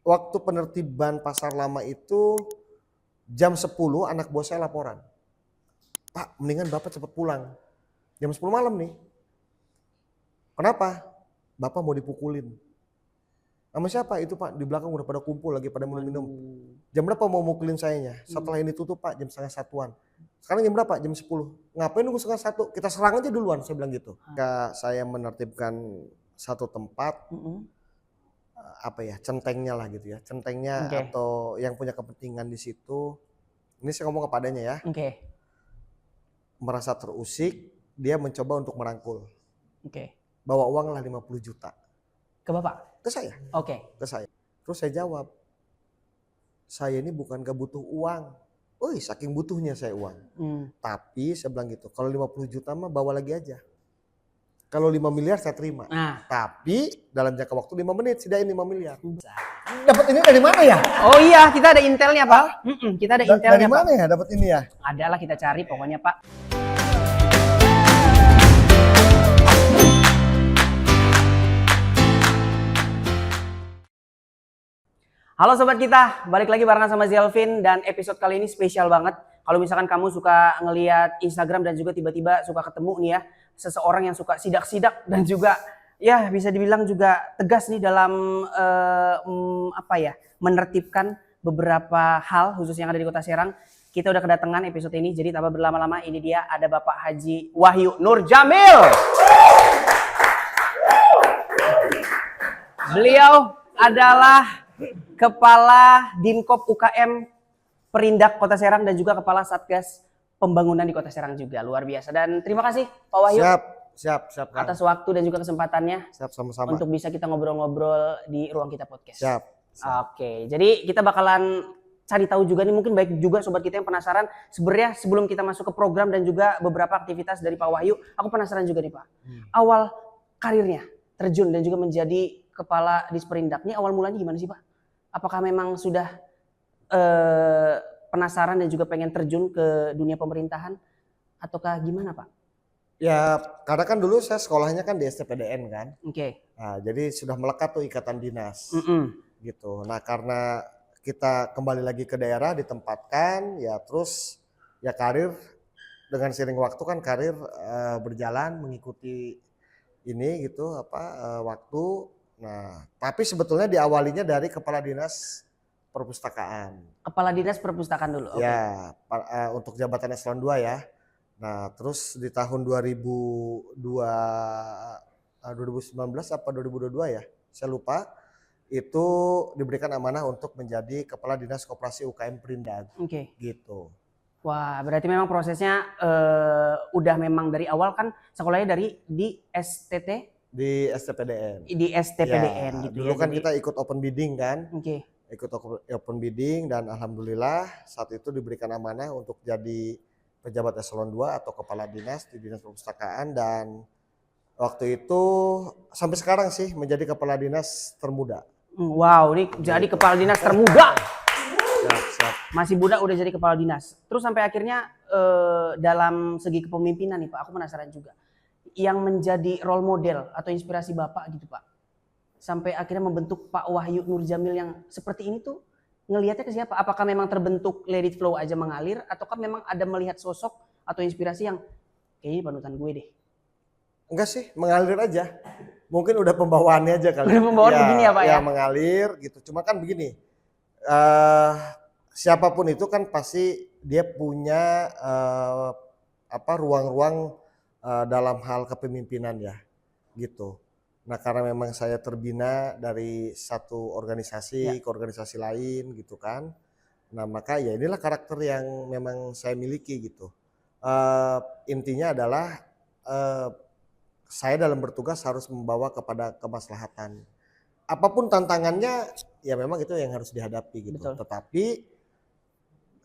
waktu penertiban pasar lama itu jam 10 anak buah saya laporan. Pak, mendingan Bapak cepat pulang. Jam 10 malam nih. Kenapa? Bapak mau dipukulin. Sama siapa? Itu Pak, di belakang udah pada kumpul lagi pada minum-minum. Jam berapa mau mukulin sayanya? Setelah ini tutup Pak, jam setengah satuan. Sekarang jam berapa? Jam 10. Ngapain nunggu setengah satu? Kita serang aja duluan, saya bilang gitu. Ketika saya menertibkan satu tempat, centengnya lah gitu ya. Centengnya atau yang punya kepentingan di situ. Ini saya ngomong kepadanya ya. Merasa terusik, dia mencoba untuk merangkul. Bawa uang lah 50 juta. Ke Bapak? Ke saya. Ke saya. Terus saya jawab, saya ini bukan gak butuh uang. Saking butuhnya saya uang. Tapi saya bilang gitu, kalau 50 juta mah bawa lagi aja. Kalau 5 miliar saya terima. Tapi dalam jangka waktu 5 menit sediain 5 miliar. Dapat ini dari mana ya? Oh iya, kita ada intelnya Pak. Kita ada intelnya dari mana ya dapat ini ya? Adalah kita cari pokoknya Pak. Halo sobat kita, balik lagi barengan sama Zelvin dan episode kali ini spesial banget. Kalau misalkan kamu suka ngelihat Instagram dan juga tiba-tiba suka ketemu nih ya, seseorang yang suka sidak-sidak dan juga ya bisa dibilang juga tegas nih dalam menertibkan beberapa hal khusus yang ada di Kota Serang. Kita udah kedatangan episode ini, jadi tanpa berlama-lama ini dia ada Bapak Haji Wahyu Nurjamil. Beliau adalah Kepala Dinkop UKM Perindak Kota Serang dan juga Kepala Satgas Pembangunan di Kota Serang juga. Luar biasa. Dan terima kasih Pak Wahyu. Siap. Atas waktu dan juga kesempatannya. Siap, sama-sama. Untuk bisa kita ngobrol-ngobrol di ruang kita podcast. Siap. Oke, jadi kita bakalan cari tahu juga nih, mungkin baik juga sobat kita yang penasaran. Sebenarnya sebelum kita masuk ke program dan juga beberapa aktivitas dari Pak Wahyu, aku penasaran juga nih Pak. Awal karirnya terjun dan juga menjadi Kepala Disperindak, ini awal mulanya gimana sih Pak? Apakah memang sudah penasaran dan juga pengen terjun ke dunia pemerintahan? Ataukah gimana Pak? Ya, karena kan dulu saya sekolahnya kan di STPDN kan. Nah, jadi sudah melekat tuh ikatan dinas. Gitu. Nah, karena kita kembali lagi ke daerah ditempatkan, ya terus ya karir dengan seiring waktu kan karir berjalan mengikuti ini gitu waktu. Nah, tapi sebetulnya diawalinya dari Kepala Dinas Perpustakaan. Kepala Dinas Perpustakaan dulu. Ya, untuk jabatan eselon 2 ya. Nah, terus di tahun 2019 apa 2022 ya, saya lupa, itu diberikan amanah untuk menjadi Kepala Dinas Koperasi UKM Perindak. Gitu. Wah, berarti memang prosesnya udah memang dari awal kan sekolahnya di STT? Di STPDN. Di STPDN ya, gitu dulu ya. Kan kita ikut open bidding kan. Ikut open bidding dan alhamdulillah saat itu diberikan amanah untuk jadi pejabat eselon 2 atau kepala dinas di Dinas Perpustakaan, dan waktu itu sampai sekarang sih menjadi kepala dinas termuda. Wow, ini jadi kepala dinas termuda. Siap. Masih muda udah jadi kepala dinas. Terus sampai akhirnya dalam segi kepemimpinan nih Pak, aku penasaran juga. Yang menjadi role model atau inspirasi Bapak gitu Pak, sampai akhirnya membentuk Pak Wahyu Nurjamil yang seperti ini tuh, ngelihatnya ke siapa? Apakah memang terbentuk let it flow aja mengalir, ataukah memang ada melihat sosok atau inspirasi yang kayaknya panutan gue deh? Enggak sih, mengalir aja. Mungkin udah pembawaannya aja kali. Udah pembawaan begini ya Pak ya? Ya mengalir gitu. Cuma kan begini, siapapun itu kan pasti dia punya ruang-ruang dalam hal kepemimpinan ya, gitu. Nah, karena memang saya terbina dari satu organisasi ke organisasi lain gitu kan. Nah, maka ya inilah karakter yang memang saya miliki gitu. Intinya adalah saya dalam bertugas harus membawa kepada kemaslahatan. Apapun tantangannya, ya memang itu yang harus dihadapi gitu. Betul. Tetapi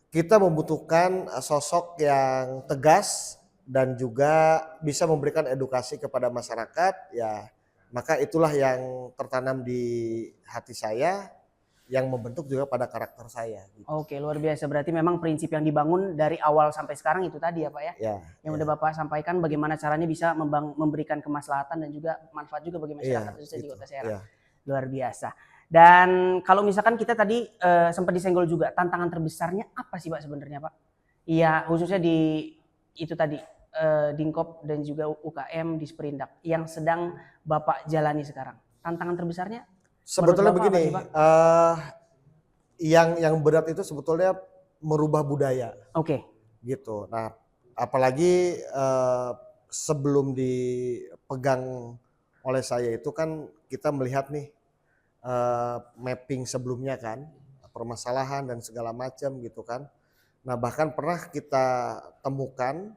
kita membutuhkan sosok yang tegas dan juga bisa memberikan edukasi kepada masyarakat, ya maka itulah yang tertanam di hati saya, yang membentuk juga pada karakter saya. Gitu. Oke, luar biasa. Berarti memang prinsip yang dibangun dari awal sampai sekarang itu tadi ya Pak ya? Yang udah Bapak sampaikan bagaimana caranya bisa memberikan kemaslahatan dan juga manfaat juga bagi masyarakat khususnya di Kota Serang. Luar biasa. Dan kalau misalkan kita tadi sempat disenggol juga, tantangan terbesarnya apa sih Pak sebenarnya Pak? Iya, khususnya di itu tadi Dinqop dan juga UKM di Sperindak yang sedang Bapak jalani sekarang. Tantangan terbesarnya Sebetulnya menurut Bapak apa begini, sih, Pak? yang berat itu sebetulnya merubah budaya Oke. gitu. Nah, apalagi sebelum dipegang oleh saya itu kan kita melihat nih mapping sebelumnya kan, permasalahan dan segala macam gitu kan. Nah, bahkan pernah kita temukan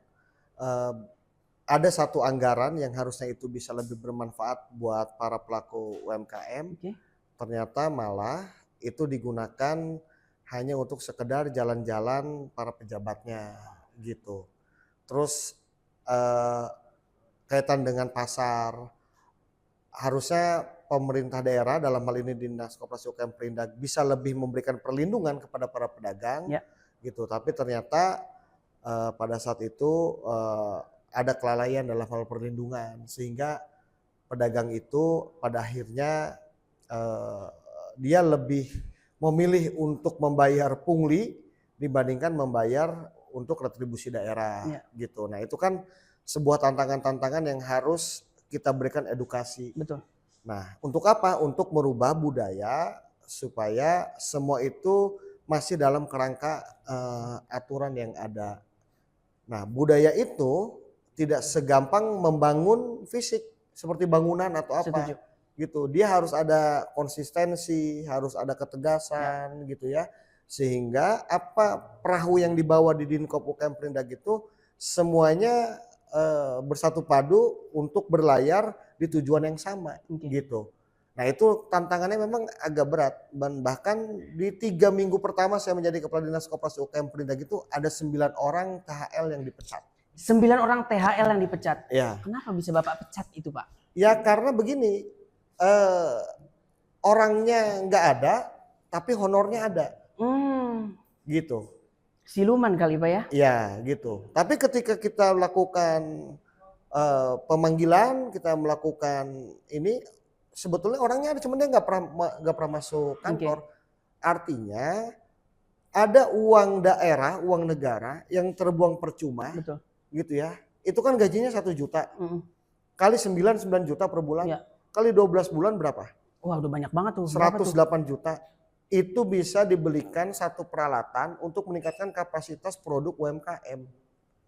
ada satu anggaran yang harusnya itu bisa lebih bermanfaat buat para pelaku UMKM. Oke. Ternyata malah itu digunakan hanya untuk sekedar jalan-jalan para pejabatnya gitu. Terus kaitan dengan pasar, harusnya pemerintah daerah dalam hal ini Dinas Koperasi UKM Perindak bisa lebih memberikan perlindungan kepada para pedagang Ya. gitu. Tapi ternyata pada saat itu ada kelalaian dalam hal perlindungan sehingga pedagang itu pada akhirnya dia lebih memilih untuk membayar pungli dibandingkan membayar untuk retribusi daerah gitu. Nah, itu kan sebuah tantangan-tantangan yang harus kita berikan edukasi. Betul. Nah, untuk apa? Untuk merubah budaya supaya semua itu masih dalam kerangka aturan yang ada. Nah, budaya itu tidak segampang membangun fisik seperti bangunan atau apa. Setuju. Gitu. Dia harus ada konsistensi, harus ada ketegasan gitu ya. Sehingga apa perahu yang dibawa di Dinqop UKM Perindak itu semuanya bersatu padu untuk berlayar di tujuan yang sama gitu. Nah, itu tantangannya memang agak berat, dan bahkan di 3 minggu pertama saya menjadi Kepala Dinas Koperasi UKM Perindak itu ada 9 orang THL yang dipecat. 9 orang THL yang dipecat. Ya. Kenapa bisa Bapak pecat itu Pak? Ya karena begini, orangnya nggak ada, tapi honornya ada. Gitu. Siluman kali Pak ya? Ya gitu. Tapi ketika kita melakukan pemanggilan, kita melakukan ini, sebetulnya orangnya ada, cuma dia nggak pernah masuk kantor. Artinya ada uang daerah, uang negara yang terbuang percuma. Betul. Gitu ya. Itu kan gajinya 1 juta. Kali 9 juta per bulan. Ya. Kali 12 bulan berapa? Wah, udah banyak banget tuh. 108 juta. Itu bisa dibelikan satu peralatan untuk meningkatkan kapasitas produk UMKM.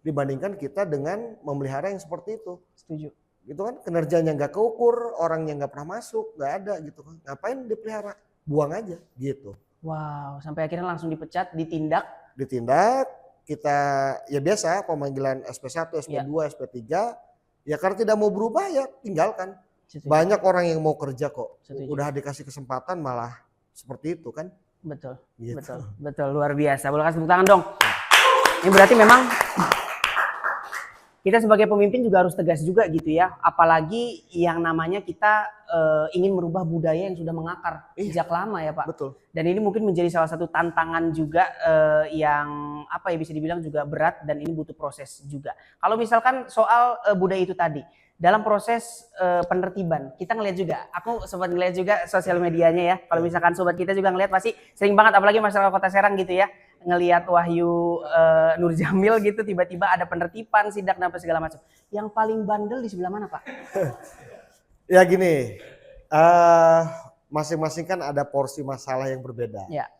Dibandingkan kita dengan memelihara yang seperti itu. Setuju. Gitu kan, kinerjanya nggak keukur, orangnya nggak pernah masuk, nggak ada gitu kan. Ngapain dipelihara? Buang aja gitu. Wow, sampai akhirnya langsung dipecat, ditindak. Ditindak, kita ya biasa pemanggilan SP1, SP2, SP3. Ya karena tidak mau berubah ya tinggalkan. Setuju. Banyak orang yang mau kerja kok. Setuju. Udah dikasih kesempatan malah seperti itu kan. Betul, Gitu. betul, luar biasa. Boleh kasih tepuk tangan dong. Ini berarti memang kita sebagai pemimpin juga harus tegas juga gitu ya. Apalagi yang namanya kita ingin merubah budaya yang sudah mengakar sejak lama ya Pak. Betul. Dan ini mungkin menjadi salah satu tantangan juga yang apa ya bisa dibilang juga berat dan ini butuh proses juga. Kalau misalkan soal budaya itu tadi, dalam proses penertiban kita ngelihat juga, aku sempat ngelihat juga sosial medianya ya. Kalau misalkan sobat kita juga ngelihat pasti sering banget, apalagi masyarakat Kota Serang gitu ya, ngelihat Wahyu Nur Jamil gitu tiba-tiba ada penertiban, sidak dan apa segala macam. Yang paling bandel di sebelah mana Pak? Ya gini, masing-masing kan ada porsi masalah yang berbeda. Ya.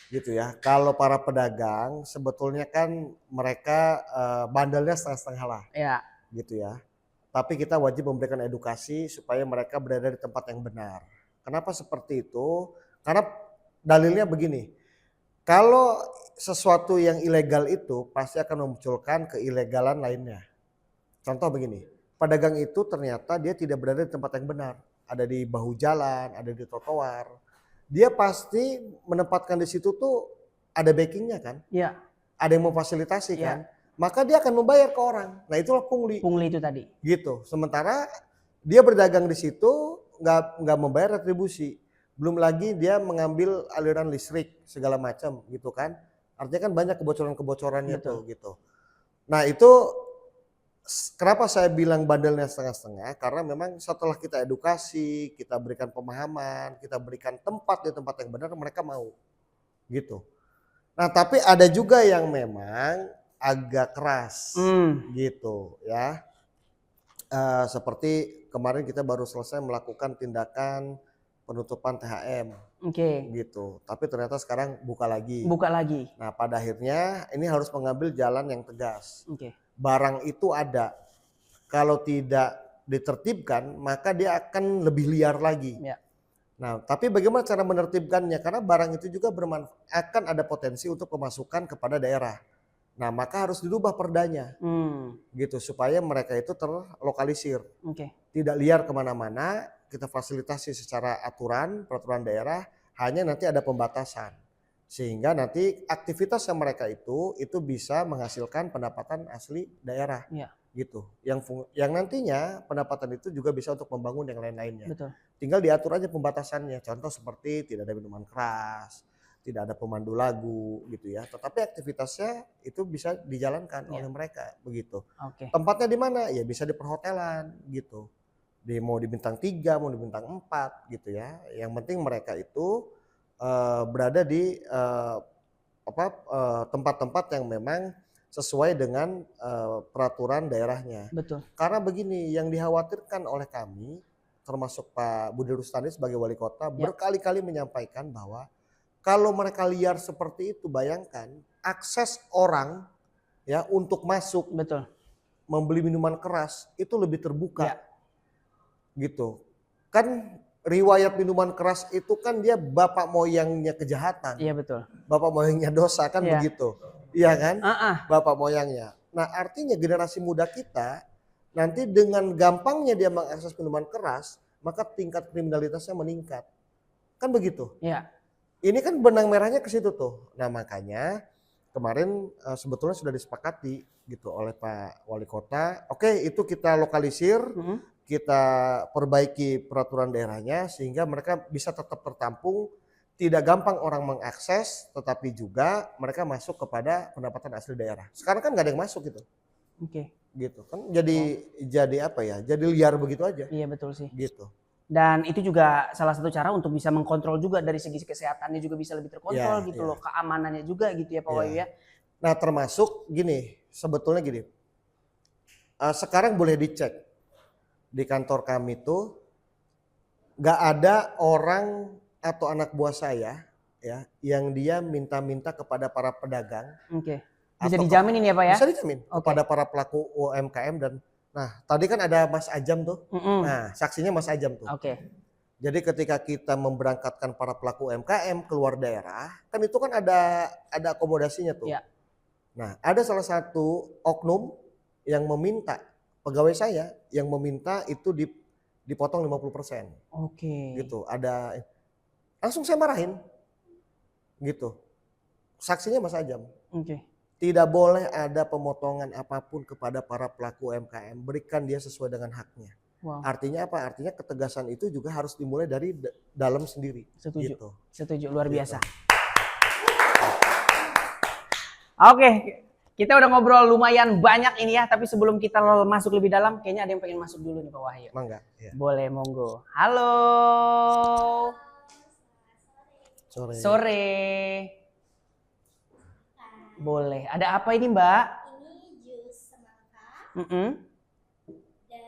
Gitu ya. Kalau para pedagang sebetulnya kan mereka bandelnya setengah-setengah lah. Ya. Gitu ya. Tapi kita wajib memberikan edukasi supaya mereka berada di tempat yang benar. Kenapa seperti itu? Karena dalilnya begini. Kalau sesuatu yang ilegal itu pasti akan memunculkan keilegalan lainnya. Contoh begini, pedagang itu ternyata dia tidak berada di tempat yang benar. Ada di bahu jalan, ada di trotoar. Dia pasti menempatkan di situ tuh ada backingnya kan? Iya. Ada yang memfasilitasi kan? Maka dia akan membayar ke orang. Nah itulah pungli. Pungli itu tadi. Gitu. Sementara dia berdagang di situ nggak membayar retribusi. Belum lagi dia mengambil aliran listrik segala macam gitu kan. Artinya kan banyak kebocoran-kebocorannya tuh gitu. Nah itu Kenapa saya bilang bandelnya setengah-setengah? Karena memang setelah kita edukasi, kita berikan pemahaman, kita berikan tempat di tempat yang benar, mereka mau gitu. Nah, tapi ada juga yang memang agak keras gitu ya. Seperti kemarin kita baru selesai melakukan tindakan penutupan THM gitu. Tapi ternyata sekarang buka lagi. Nah, pada akhirnya ini harus mengambil jalan yang tegas. Barang itu ada, kalau tidak ditertibkan maka dia akan lebih liar lagi. Nah, tapi bagaimana cara menertibkannya? Karena barang itu juga akan ada potensi untuk pemasukan kepada daerah. Nah, maka harus dirubah perdanya, gitu supaya mereka itu terlokalisir, tidak liar kemana-mana. Kita fasilitasi secara peraturan daerah, hanya nanti ada pembatasan. Sehingga nanti aktivitas yang mereka itu bisa menghasilkan pendapatan asli daerah, gitu. Yang nantinya pendapatan itu juga bisa untuk membangun yang lain-lainnya. Tinggal diatur aja pembatasannya. Contoh seperti tidak ada minuman keras, tidak ada pemandu lagu, gitu ya. Tetapi aktivitasnya itu bisa dijalankan oleh mereka, begitu. Tempatnya di mana? Ya bisa di perhotelan, gitu. Mau di bintang 3, mau di bintang 4, gitu ya. Yang penting mereka itu berada di tempat-tempat yang memang sesuai dengan peraturan daerahnya. Karena begini, yang dikhawatirkan oleh kami, termasuk Pak Budi Rustandi sebagai wali kota, berkali-kali menyampaikan bahwa kalau mereka liar seperti itu, bayangkan akses orang ya untuk masuk membeli minuman keras itu lebih terbuka, gitu. Kan riwayat minuman keras itu kan dia bapak moyangnya kejahatan. Bapak moyangnya dosa kan begitu. Iya kan? Bapak moyangnya. Nah, artinya generasi muda kita nanti dengan gampangnya dia mengakses minuman keras, maka tingkat kriminalitasnya meningkat. Kan begitu? Ini kan benang merahnya ke situ tuh. Nah, makanya kemarin sebetulnya sudah disepakati gitu oleh Pak Wali Kota. Oke, itu kita lokalisir. Kita perbaiki peraturan daerahnya sehingga mereka bisa tetap tertampung, tidak gampang orang mengakses, tetapi juga mereka masuk kepada pendapatan asli daerah. Sekarang kan nggak ada yang masuk gitu. Gitu kan jadi apa ya? Jadi liar begitu aja. Iya betul sih. Gitu. Dan itu juga salah satu cara untuk bisa mengkontrol juga dari segi kesehatannya juga bisa lebih terkontrol gitu loh, keamanannya juga gitu ya Pak Wahyu ya. Nah, termasuk gini, sebetulnya gini. Sekarang boleh dicek di kantor kami tuh nggak ada orang atau anak buah saya ya yang dia minta-minta kepada para pedagang. Bisa dijamin ini ya Pak ya? Bisa dijamin kepada para pelaku UMKM dan tadi kan ada Mas Ajam tuh. Nah, saksinya Mas Ajam tuh. Jadi ketika kita memberangkatkan para pelaku UMKM keluar daerah, kan itu kan ada akomodasinya tuh. Nah, ada salah satu oknum yang meminta pegawai saya yang meminta itu dipotong 50%. Gitu. Langsung saya marahin. Gitu. Saksinya Mas Ajam. Tidak boleh ada pemotongan apapun kepada para pelaku UMKM. Berikan dia sesuai dengan haknya. Artinya apa? Artinya ketegasan itu juga harus dimulai dari dalam sendiri. Setuju. Gitu. Setuju, luar biasa. Kita udah ngobrol lumayan banyak ini ya, tapi sebelum kita masuk lebih dalam, kayaknya ada yang pengen masuk dulu nih Pak Wahyu. Mangga. Ya. Boleh, monggo. Halo. Sore. Boleh. Ada apa ini Mbak? Ini jus semangka. Dan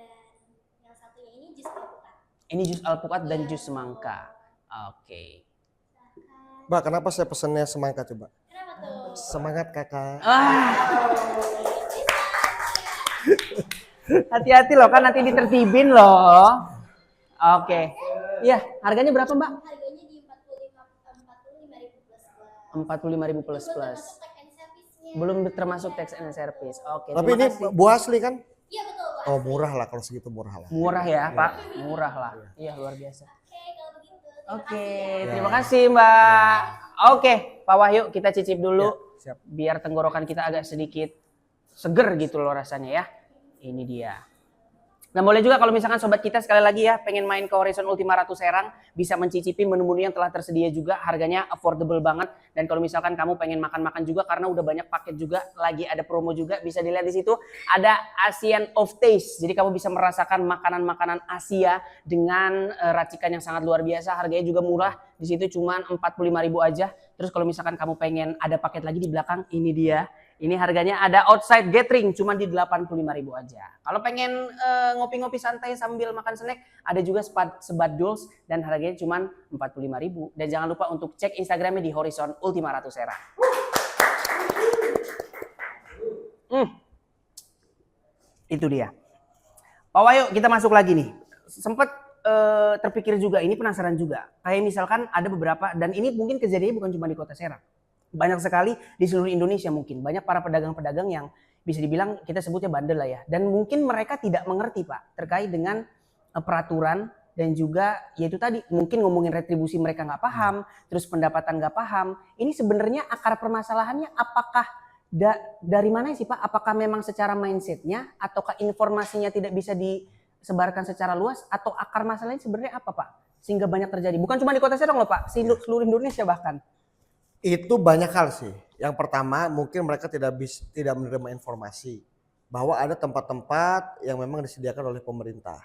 yang satunya ini jus alpukat. Ini jus alpukat dan jus semangka. Mbak, kenapa saya pesennya semangka coba? Kenapa tuh? Semangat kakak. Hati-hati loh kan nanti ditertibin loh. Iya, harganya berapa Mbak? Harganya di 45.000 plus. 45.000 plus. Belum termasuk tax and service. Tapi ini buah asli kan? Iya betul Pak. Oh, murah lah kalau segitu, murah lah. Murah ya Pak, murah lah. Iya luar biasa. Kalau begitu. Terima kasih Mbak. Pak Wahyu kita cicip dulu. Siap. Biar tenggorokan kita agak sedikit seger gitu loh rasanya ya. Ini dia. Nah boleh juga kalau misalkan sobat kita sekali lagi ya pengen main ke Horizon Ultima Ratu Serang, bisa mencicipi menu-menu yang telah tersedia juga, harganya affordable banget. Dan kalau misalkan kamu pengen makan-makan juga karena udah banyak paket juga, lagi ada promo juga, bisa dilihat di situ ada Asian of Taste. Jadi kamu bisa merasakan makanan-makanan Asia dengan racikan yang sangat luar biasa, harganya juga murah. Di situ cuma 45.000 aja. Terus kalau misalkan kamu pengen ada paket lagi di belakang, ini dia. Ini harganya ada outside gathering cuma di 85.000 aja. Kalau pengen ngopi-ngopi santai sambil makan snack, ada juga sebat duls dan harganya cuma 45.000. Dan jangan lupa untuk cek Instagramnya di Horizon Ultima Ratu Serang. Itu dia. Pak Wayu, kita masuk lagi nih. Sempat terpikir juga, ini penasaran juga. Kayak misalkan ada beberapa, dan ini mungkin kejadiannya bukan cuma di Kota Serang. Banyak sekali di seluruh Indonesia mungkin. Banyak para pedagang-pedagang yang bisa dibilang kita sebutnya bandel lah ya. Dan mungkin mereka tidak mengerti Pak terkait dengan peraturan dan juga yaitu tadi mungkin ngomongin retribusi mereka nggak paham, terus pendapatan nggak paham. Ini sebenarnya akar permasalahannya apakah dari mana sih Pak? Apakah memang secara mindsetnya ataukah informasinya tidak bisa disebarkan secara luas atau akar masalahnya sebenarnya apa Pak? Sehingga banyak terjadi. Bukan cuma di Kota Serang loh Pak, seluruh Indonesia bahkan. Itu banyak hal sih. Yang pertama mungkin mereka tidak menerima informasi bahwa ada tempat-tempat yang memang disediakan oleh pemerintah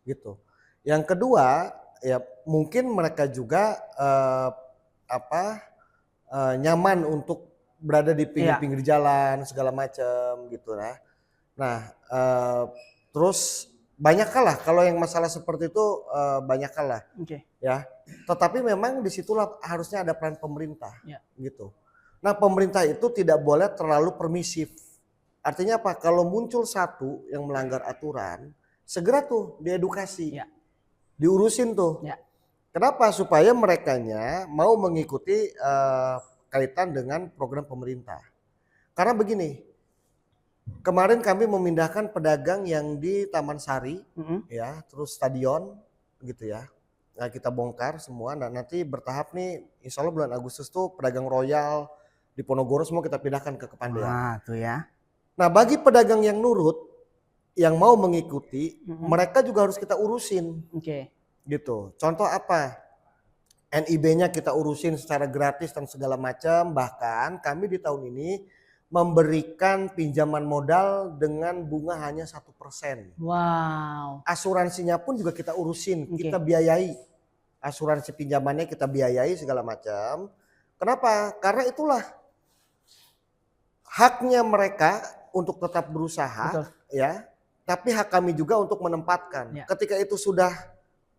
gitu. Yang kedua ya mungkin mereka juga nyaman untuk berada di pinggir-pinggir jalan segala macam gitu lah. Nah terus banyak kalah kalau yang masalah seperti itu banyak kalah. Oke. Ya, tetapi memang disitulah harusnya ada peran pemerintah, Ya. gitu. Nah, pemerintah itu tidak boleh terlalu permisif. Artinya apa? Kalau muncul satu yang melanggar aturan, segera tuh diedukasi, Ya. diurusin tuh. Ya. Kenapa? Supaya merekanya mau mengikuti kaitan dengan program pemerintah. Karena begini, kemarin kami memindahkan pedagang yang di Taman Sari, ya, terus stadion, gitu ya. Nah, kita bongkar semua. Nah, nanti bertahap nih, insya Allah bulan Agustus tuh pedagang Royal di Ponorogo semua kita pindahkan ke Kepandean. Wah, tuh ya. Nah, bagi pedagang yang nurut, yang mau mengikuti, mereka juga harus kita urusin. Oke. Gitu. Contoh apa? NIB-nya kita urusin secara gratis dan segala macam. Bahkan kami di tahun ini memberikan pinjaman modal dengan bunga hanya 1%. Wow. Asuransinya pun juga kita urusin, kita biayai. Asuransi pinjamannya kita biayai segala macam. Kenapa? Karena itulah haknya mereka untuk tetap berusaha. Betul. Ya. Tapi hak kami juga untuk menempatkan. Ya. Ketika itu sudah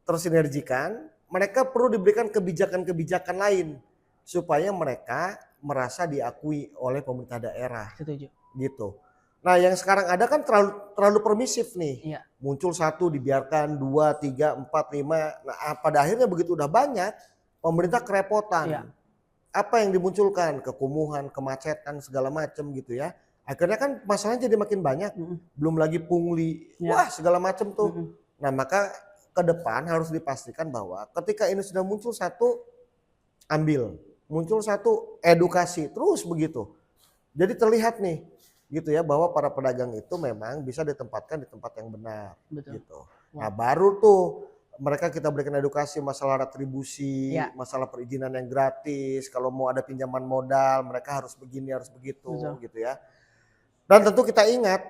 tersinergikan, mereka perlu diberikan kebijakan-kebijakan lain supaya mereka merasa diakui oleh pemerintah daerah. Setuju. Gitu. Nah, yang sekarang ada kan terlalu permisif nih. Iya. Muncul satu dibiarkan, 2, 3, 4, 5. Nah, pada akhirnya begitu udah banyak, pemerintah kerepotan. Iya. Apa yang dimunculkan? Kekumuhan, kemacetan, segala macam gitu ya. Akhirnya kan masalahnya jadi makin banyak. Belum lagi pungli. Iya. Wah, segala macam tuh. Nah, maka ke depan harus dipastikan bahwa ketika ini sudah muncul satu, ambil. Muncul satu, edukasi. Terus begitu. Jadi terlihat nih, gitu ya, bahwa para pedagang itu memang bisa ditempatkan di tempat yang benar. Betul. Gitu. Nah, baru tuh mereka kita berikan edukasi masalah retribusi, Ya. masalah perizinan yang gratis. Kalau mau ada pinjaman modal, mereka harus begini, harus begitu. Betul. Gitu ya. Dan tentu kita ingat,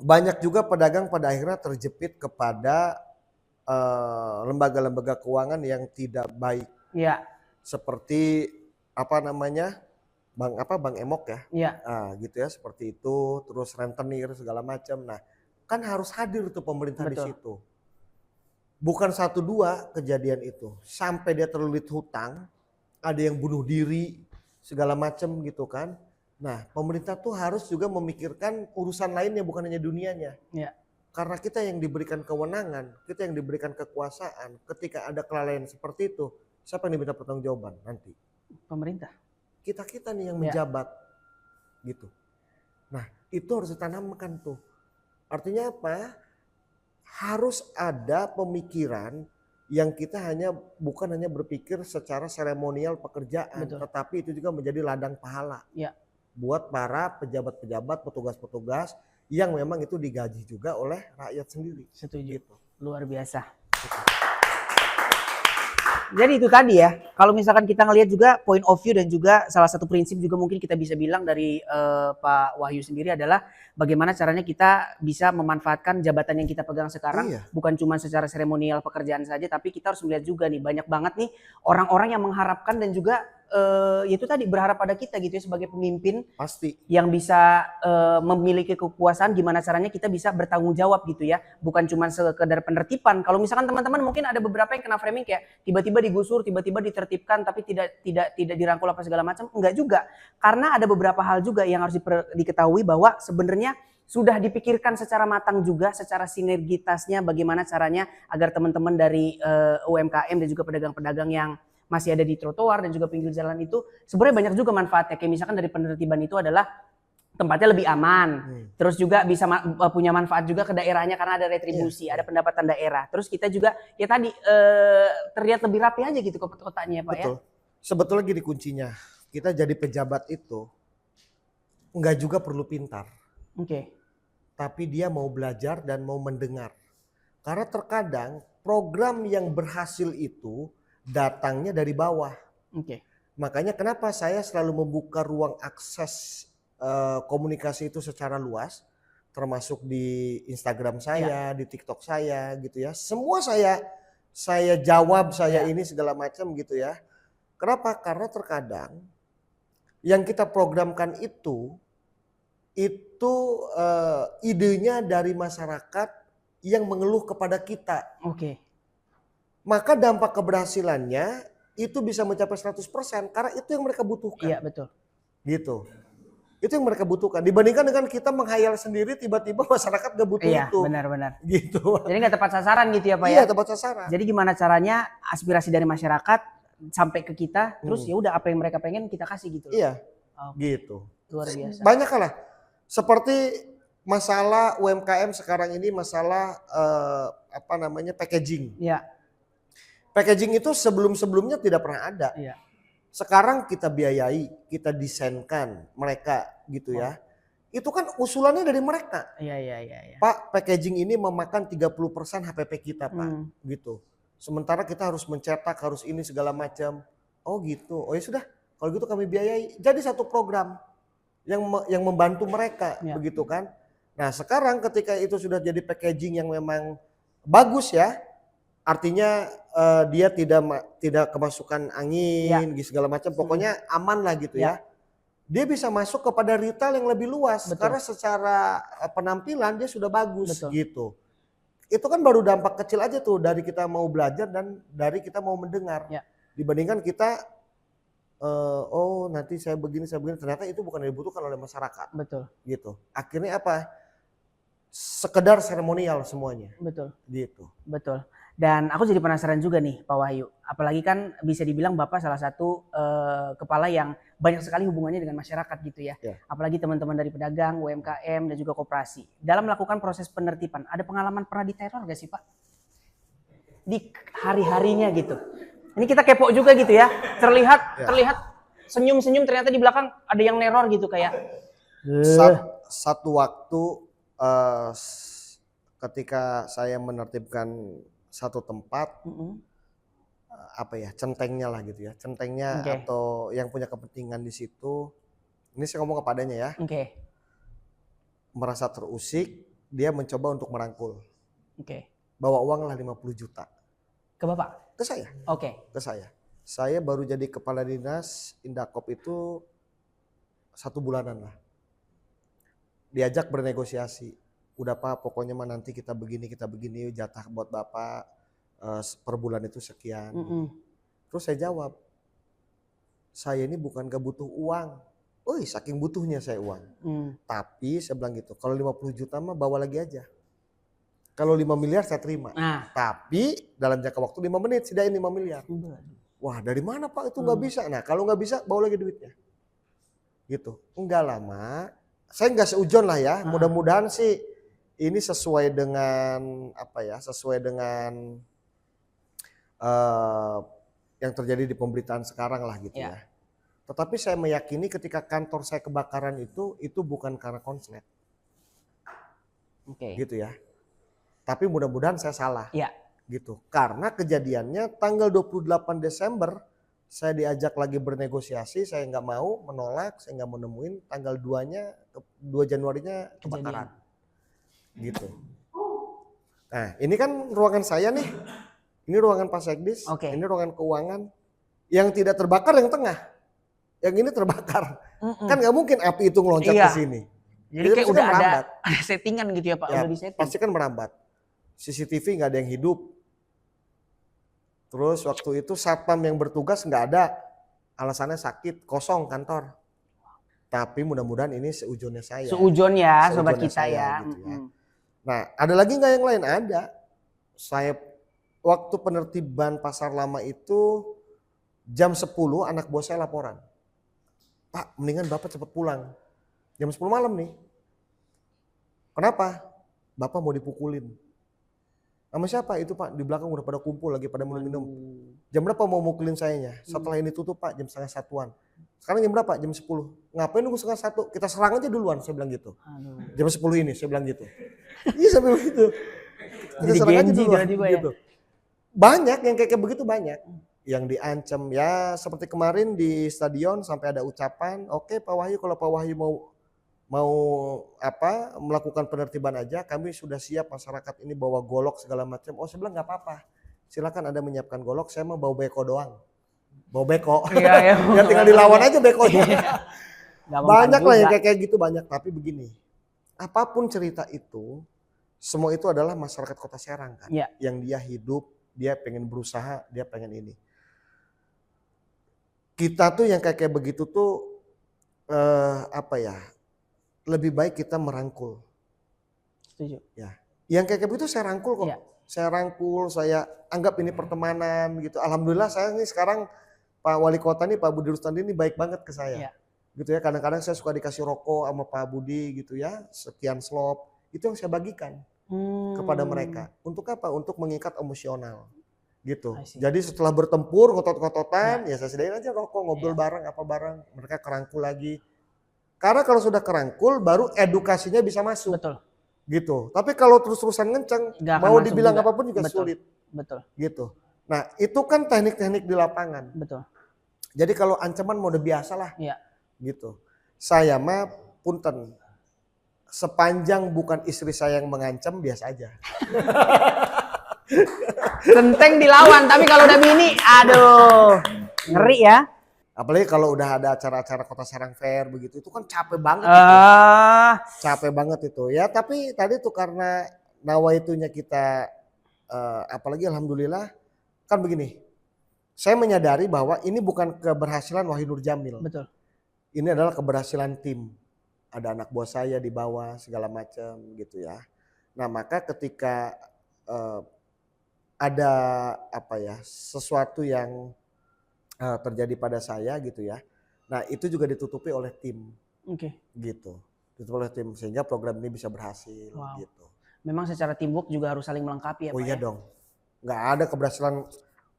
banyak juga pedagang pada akhirnya terjepit kepada lembaga-lembaga keuangan yang tidak baik. Iya. Seperti apa namanya? Bank Emok ya. Iya. Nah, gitu ya, seperti itu, terus rentenir segala macam. Nah, kan harus hadir tuh pemerintah di Betul. situ. Bukan 1-2 kejadian itu, sampai dia terlilit hutang, ada yang bunuh diri segala macam gitu kan. Nah, pemerintah tuh harus juga memikirkan urusan lainnya, bukan hanya dunianya. Iya. Karena kita yang diberikan kewenangan, kita yang diberikan kekuasaan, ketika ada kelalaian seperti itu, siapa yang diminta pertanggungjawaban nanti? Pemerintah. Kita nih yang Ya. menjabat gitu. Nah, itu harus ditanamkan tuh. Artinya apa? Harus ada pemikiran yang kita bukan hanya berpikir secara seremonial pekerjaan, Betul. tetapi itu juga menjadi ladang pahala. Ya. Buat para pejabat-pejabat, petugas-petugas yang memang itu digaji juga oleh rakyat sendiri. Setuju. Gitu. Luar biasa. Jadi itu tadi ya, kalau misalkan kita ngelihat juga point of view dan juga salah satu prinsip juga mungkin kita bisa bilang dari Pak Wahyu sendiri adalah bagaimana caranya kita bisa memanfaatkan jabatan yang kita pegang sekarang, Iya. bukan cuma secara seremonial pekerjaan saja, tapi kita harus melihat juga nih banyak banget nih orang-orang yang mengharapkan dan juga itu tadi berharap pada kita gitu ya sebagai pemimpin Pasti. yang bisa memiliki kekuasaan, gimana caranya kita bisa bertanggung jawab gitu ya, bukan cuma sekedar penertiban. Kalau misalkan teman-teman mungkin ada beberapa yang kena framing kayak tiba-tiba digusur, tiba-tiba ditertibkan tapi tidak dirangkul apa segala macam, enggak juga, karena ada beberapa hal juga yang harus diketahui bahwa sebenarnya sudah dipikirkan secara matang juga, secara sinergitasnya bagaimana caranya agar teman-teman dari UMKM dan juga pedagang-pedagang yang masih ada di trotoar dan juga pinggir jalan itu sebenarnya banyak juga manfaatnya. Kayak misalkan dari penertiban itu adalah tempatnya lebih aman. Terus juga bisa punya manfaat juga ke daerahnya karena ada retribusi, ada pendapatan daerah. Terus kita juga ya tadi terlihat lebih rapi aja gitu kotanya ya Pak ya. Betul. Sebetulnya gini kuncinya, kita jadi pejabat itu enggak juga perlu pintar, Oke. tapi dia mau belajar dan mau mendengar. Karena terkadang program yang berhasil itu datangnya dari bawah. Oke. Makanya kenapa saya selalu membuka ruang akses komunikasi itu secara luas, termasuk di Instagram saya, di TikTok saya gitu ya. Semua saya jawab, saya ini segala macam gitu ya. Kenapa? Karena terkadang yang kita programkan itu idenya dari masyarakat yang mengeluh kepada kita. Oke. Maka dampak keberhasilannya itu bisa mencapai 100% karena itu yang mereka butuhkan. Iya betul. Gitu. Itu yang mereka butuhkan. Dibandingkan dengan kita menghayal sendiri tiba-tiba masyarakat gak butuh Iya itu. benar-benar. Gitu. Jadi nggak tepat sasaran gitu ya Pak Iya, ya. tepat sasaran. Jadi gimana caranya aspirasi dari masyarakat sampai ke kita, terus ya udah apa yang mereka pengen kita kasih gitu. Iya. Oke. Gitu. Luar biasa. Banyak lah. Seperti masalah UMKM sekarang ini masalah packaging. Iya. Packaging itu sebelum-sebelumnya tidak pernah ada. Iya. Sekarang kita biayai, kita desainkan mereka gitu ya. Itu kan usulannya dari mereka. Iya. Pak, packaging ini memakan 30% HPP kita, Pak. Gitu. Sementara kita harus mencetak, harus ini segala macam. Oh gitu. Oh ya sudah, kalau gitu kami biayai. Jadi satu program yang membantu mereka, begitu kan. Nah, sekarang ketika itu sudah jadi packaging yang memang bagus ya, artinya dia tidak kemasukan angin, segala macam, pokoknya aman lah gitu ya. Dia bisa masuk kepada retail yang lebih luas. Betul. Karena secara penampilan dia sudah bagus. Betul. Gitu. Itu kan baru dampak kecil aja tuh dari kita mau belajar dan dari kita mau mendengar. Ya. Dibandingkan kita nanti saya begini, ternyata itu bukan yang dibutuhkan oleh masyarakat. Betul. Gitu. Akhirnya apa? Sekedar seremonial semuanya. Betul. Gitu. Betul. Dan aku jadi penasaran juga nih Pak Wahyu. Apalagi kan bisa dibilang Bapak salah satu kepala yang banyak sekali hubungannya dengan masyarakat gitu ya. Apalagi teman-teman dari pedagang, UMKM dan juga koperasi. Dalam melakukan proses penertiban, ada pengalaman pernah diteror gak sih Pak? Di hari-harinya gitu. Ini kita kepo juga gitu ya. Terlihat senyum-senyum ternyata di belakang ada yang neror gitu kayak. Satu waktu ketika saya menertibkan satu tempat, centengnya lah gitu ya, centengnya atau yang punya kepentingan di situ, ini saya ngomong kepadanya ya, merasa terusik, dia mencoba untuk merangkul, bawa uang lah 50 juta. Ke Bapak? Ke saya. Ke saya. Saya baru jadi kepala dinas Indakop itu 1 bulanan lah. Diajak bernegosiasi. Udah Pak, pokoknya mah nanti kita begini, jatah buat Bapak per bulan itu sekian. Terus saya jawab, saya ini bukan gak butuh uang. Saking butuhnya saya uang. Tapi saya bilang gitu, kalau 50 juta mah bawa lagi aja. Kalau 5 miliar saya terima. Tapi dalam jangka waktu 5 menit, sediain 5 miliar. Wah, dari mana Pak itu gak bisa? Nah, kalau gak bisa, bawa lagi duitnya. Gitu. Enggak lama, saya gak seujon lah ya. Mudah-mudahan sih ini sesuai dengan yang terjadi di pemberitaan sekarang lah gitu ya. Tetapi saya meyakini ketika kantor saya kebakaran itu bukan karena konslet. Oke. gitu ya. Tapi mudah-mudahan saya salah. Iya. Gitu. Karena kejadiannya tanggal 28 Desember saya diajak lagi bernegosiasi, saya nggak mau, menolak, saya nggak mau nemuin. Tanggal 2 Januarinya kebakaran. Gitu. Nah ini kan ruangan saya nih, ini ruangan Pak Sekdis, Oke. ini ruangan keuangan. Yang tidak terbakar yang tengah, yang ini terbakar. Kan nggak mungkin api itu ngeloncat Iya. ke sini. Jadi Jadi kayak pasti udah kan ada merambat. settingan gitu ya Pak, Ya, udah disetting. pasti kan merambat. CCTV nggak ada yang hidup. Terus waktu itu satpam yang bertugas nggak ada, alasannya sakit, kosong kantor. Tapi mudah-mudahan ini seujonnya saya. Seujon ya sobat Seujonnya kita saya, ya. gitu ya. Nah ada lagi nggak yang lain? Ada. Saya waktu penertiban pasar lama itu jam 10 anak buah saya laporan. Pak mendingan Bapak cepat pulang. Jam 10 malam nih. Kenapa? Bapak mau dipukulin. Sama siapa itu Pak? Di belakang udah pada kumpul lagi pada minum-minum. Jam berapa mau mukulin sayanya? Setelah ini tutup Pak jam 1:30. Sekarang jam berapa? Jam 10. Ngapain nunggu 1:30? Kita serang aja duluan saya bilang gitu. Aduh. Jam 10 ini saya bilang gitu. Iya sampai begitu. Kita Jadi serang aja Genji duluan tiba-tiba ya? gitu. Banyak yang kayak begitu banyak. Yang diancam ya seperti kemarin di stadion sampai ada ucapan, oke Pak Wahyu kalau Pak Wahyu mau melakukan penertiban aja, kami sudah siap masyarakat ini bawa golok segala macam. Oh saya bilang nggak apa-apa, silakan Anda menyiapkan golok, saya mau bawa beko doang, bawa beko. Iya, ya. Ya tinggal dilawan aja bekonya. Gampang Banyak lah yang juga. kayak gitu banyak. Tapi begini, apapun cerita itu, semua itu adalah masyarakat Kota Serang kan, Iya. yang dia hidup, dia pengen berusaha, dia pengen ini. Kita tuh yang kayak begitu tuh lebih baik kita merangkul. Setuju. Ya, yang kayak begitu saya rangkul kok. Iya. Saya rangkul, saya anggap ini pertemanan gitu. Alhamdulillah saya nih sekarang Pak Wali Kota nih Pak Budi Rustandi ini baik banget ke saya. Iya. Gitu ya, kadang-kadang saya suka dikasih rokok sama Pak Budi gitu ya, sekian slop. Itu yang saya bagikan kepada mereka. Untuk apa? Untuk mengikat emosional. Gitu. I see. Jadi setelah bertempur ngotot-ngototan, ya saya sediain aja rokok, ngobrol bareng, apa bareng. Mereka kerangkul lagi. Karena kalau sudah kerangkul baru edukasinya bisa masuk. Betul. Gitu. Tapi kalau terus-terusan ngenceng, Nggak akan mau masuk dibilang juga. apapun juga Betul. sulit. Betul. Gitu. Nah itu kan teknik-teknik di lapangan. Betul. Jadi kalau ancaman mau udah biasa lah. Iya. Gitu. Saya mah punten. Sepanjang bukan istri saya yang mengancam biasa aja. Genteng dilawan, tapi kalau udah bini, aduh, ngeri ya. Apalagi kalau udah ada acara-acara Kota Serang Fair begitu, itu kan capek banget. Capek banget itu ya. Tapi tadi tuh karena nawaitunya kita, apalagi alhamdulillah kan begini. Saya menyadari bahwa ini bukan keberhasilan Wahyu Nur Jamil. Betul. Ini adalah keberhasilan tim. Ada anak buah saya di bawah segala macam gitu ya. Nah maka ketika ada sesuatu yang terjadi pada saya gitu ya. Nah itu juga ditutupi oleh tim. Oke. Gitu. Ditutupi oleh tim sehingga program ini bisa berhasil. Wow. Gitu. Memang secara teamwork juga harus saling melengkapi ya Oh Pak iya ya? dong. Nggak ada keberhasilan.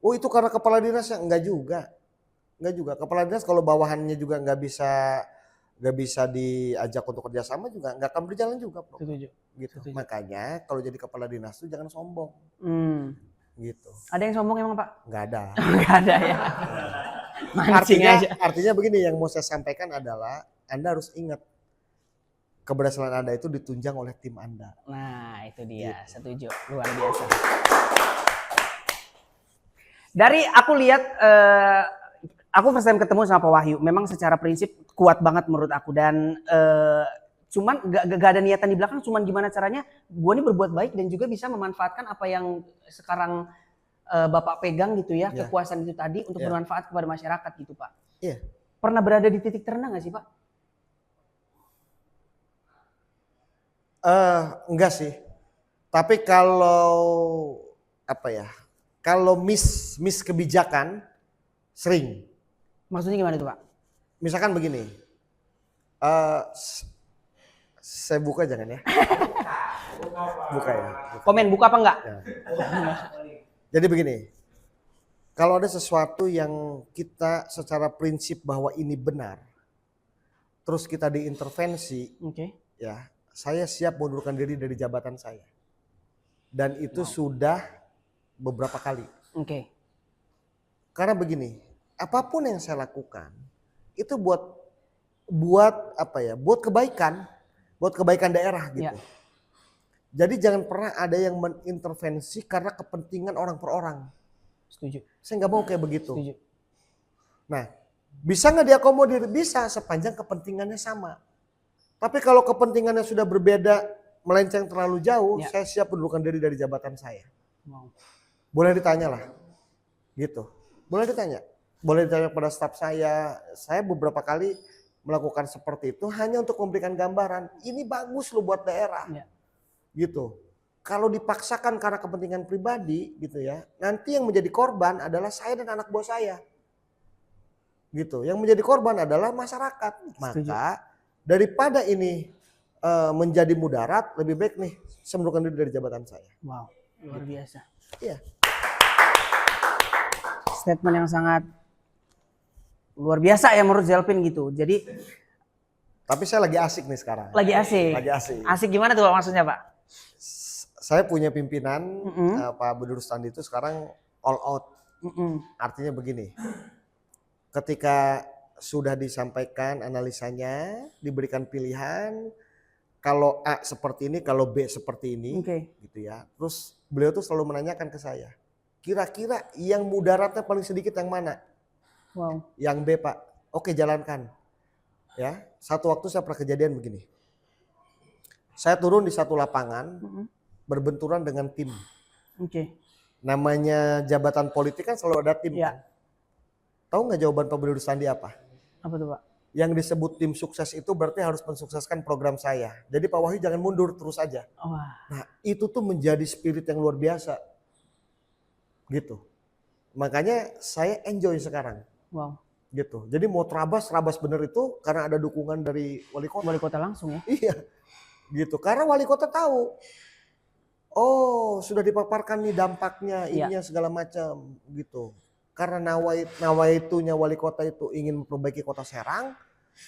Oh itu karena kepala dinasnya, enggak juga. Enggak juga. Kepala dinas kalau bawahannya juga nggak bisa diajak untuk kerjasama juga nggak akan berjalan juga. Setuju. Gitu. Setuju. Makanya kalau jadi kepala dinas tuh jangan sombong. Gitu. Ada yang sombong emang Pak? Nggak ada. Nggak ada ya. Mancing aja. Artinya begini yang mau saya sampaikan adalah Anda harus ingat keberhasilan Anda itu ditunjang oleh tim Anda. Nah itu dia, Gitu. setuju, luar biasa. Dari aku lihat, aku first time ketemu sama Pak Wahyu, memang secara prinsip kuat banget menurut aku dan cuman gak ada niatan di belakang, cuman gimana caranya gue ini berbuat baik dan juga bisa memanfaatkan apa yang sekarang Bapak pegang gitu ya, kekuasaan itu tadi untuk bermanfaat kepada masyarakat gitu Pak. Iya. Pernah berada di titik terendah gak sih Pak? Enggak sih. Tapi kalau kalau miss kebijakan sering. Maksudnya gimana itu Pak? Misalkan begini. Saya buka jangan ya. Buka ya. Komen buka apa enggak? Ya. Jadi begini. Kalau ada sesuatu yang kita secara prinsip bahwa ini benar. Terus kita diintervensi, Oke. ya saya siap mengundurkan diri dari jabatan saya. Dan itu sudah beberapa kali. Oke. Karena begini, apapun yang saya lakukan itu buat apa ya? Buat kebaikan daerah gitu. Ya. Jadi jangan pernah ada yang mengintervensi karena kepentingan orang per orang. Setuju. Saya nggak mau kayak begitu. Setuju. Nah, bisa nggak diakomodir? Bisa sepanjang kepentingannya sama. Tapi kalau kepentingannya sudah berbeda, melenceng terlalu jauh, Ya. saya siap mundurkan diri dari jabatan saya. Wow. Boleh ditanya lah, gitu. Boleh ditanya pada staf saya. Saya beberapa kali melakukan seperti itu hanya untuk memberikan gambaran. Ini bagus loh buat daerah, Ya. gitu. Kalau dipaksakan karena kepentingan pribadi, gitu ya. Nanti yang menjadi korban adalah saya dan anak buah saya, gitu. Yang menjadi korban adalah masyarakat. Setuju. Maka daripada ini menjadi mudarat, lebih baik nih saya mundurkan diri dari jabatan saya. Wow, luar biasa. Iya. Statement yang sangat luar biasa ya menurut Zelvin gitu. Jadi Tapi saya lagi asik nih sekarang. lagi asik. Lagi asik. Asik gimana tuh maksudnya, Pak? Saya punya pimpinan Pak Bedurus Standi itu sekarang all out. Artinya begini. Ketika sudah disampaikan analisanya, diberikan pilihan, kalau A seperti ini, kalau B seperti ini, Oke. gitu ya. Terus beliau tuh selalu menanyakan ke saya, kira-kira yang mudaratnya paling sedikit yang mana? Wow. Yang B, Pak. Oke, jalankan. Ya, satu waktu saya pernah kejadian begini. Saya turun di satu lapangan, berbenturan dengan tim. Oke. Namanya jabatan politik kan selalu ada tim. Ya. Kan? Tahu nggak jawaban Pak Bedurus Standi apa? Apa tuh, Pak? Yang disebut tim sukses itu berarti harus mensukseskan program saya. Jadi Pak Wahyu jangan mundur terus aja. Wah. Nah, itu tuh menjadi spirit yang luar biasa. Gitu. Makanya saya enjoy sekarang. Wow. Gitu. Jadi mau terabas bener itu karena ada dukungan dari wali kota. Wali kota langsung ya? Iya. Gitu. Karena wali kota tahu. Oh, sudah dipaparkan nih dampaknya, ininya segala macam gitu. Karena nawaitunya wali kota itu ingin memperbaiki kota Serang,